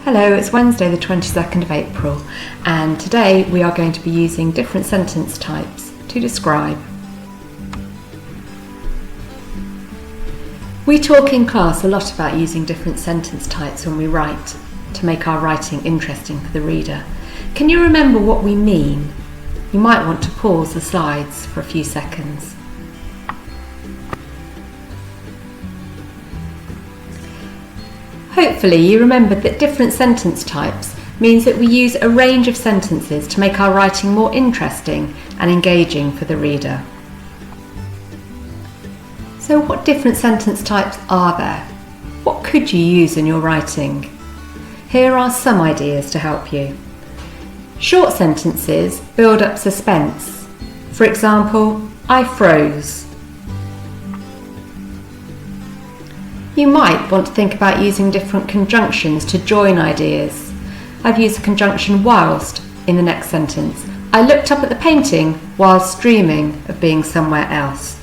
Hello, it's Wednesday the 22nd of April and today we are going to be using different sentence types to describe. We talk in class a lot about using different sentence types when we write to make our writing interesting for the reader. Can you remember what we mean? You might want to pause the slides for a few seconds. Hopefully you remembered that different sentence types means that we use a range of sentences to make our writing more interesting and engaging for the reader. So what different sentence types are there? What could you use in your writing? Here are some ideas to help you. Short sentences build up suspense. For example, I froze. You might want to think about using different conjunctions to join ideas. I've used the conjunction whilst in the next sentence. I looked up at the painting whilst dreaming of being somewhere else.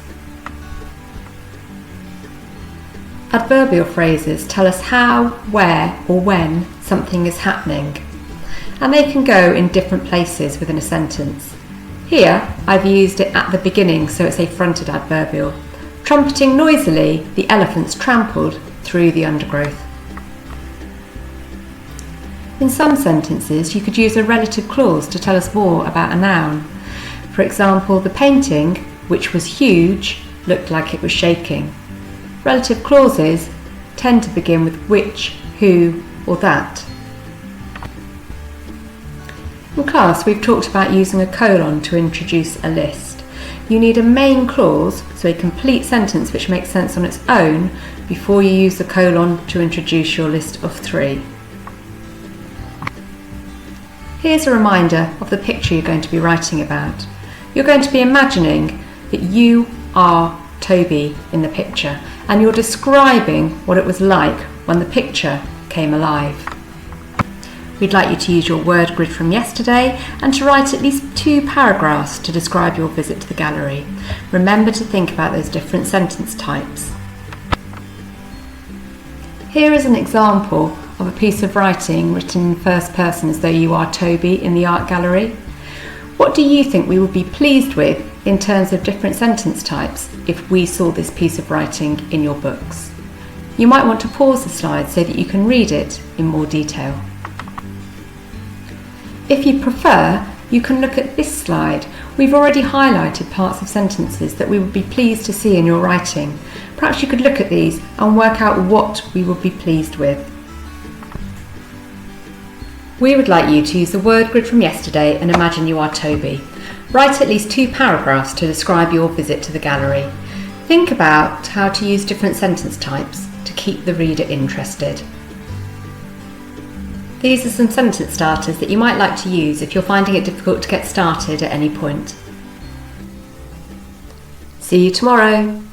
Adverbial phrases tell us how, where or when something is happening, and they can go in different places within a sentence. Here I've used it at the beginning, so it's a fronted adverbial. Trumpeting noisily, the elephants trampled through the undergrowth. In some sentences, you could use a relative clause to tell us more about a noun. For example, the painting, which was huge, looked like it was shaking. Relative clauses tend to begin with which, who, or that. In class, we've talked about using a colon to introduce a list. You need a main clause, so a complete sentence which makes sense on its own, before you use the colon to introduce your list of three. Here's a reminder of the picture you're going to be writing about. You're going to be imagining that you are Toby in the picture, and you're describing what it was like when the picture came alive. We'd like you to use your word grid from yesterday and to write at least 2 paragraphs to describe your visit to the gallery. Remember to think about those different sentence types. Here is an example of a piece of writing written in first person as though you are Toby in the art gallery. What do you think we would be pleased with in terms of different sentence types if we saw this piece of writing in your books? You might want to pause the slide so that you can read it in more detail. If you prefer, you can look at this slide. We've already highlighted parts of sentences that we would be pleased to see in your writing. Perhaps you could look at these and work out what we would be pleased with. We would like you to use the word grid from yesterday and imagine you are Toby. Write at least 2 paragraphs to describe your visit to the gallery. Think about how to use different sentence types to keep the reader interested. These are some sentence starters that you might like to use if you're finding it difficult to get started at any point. See you tomorrow.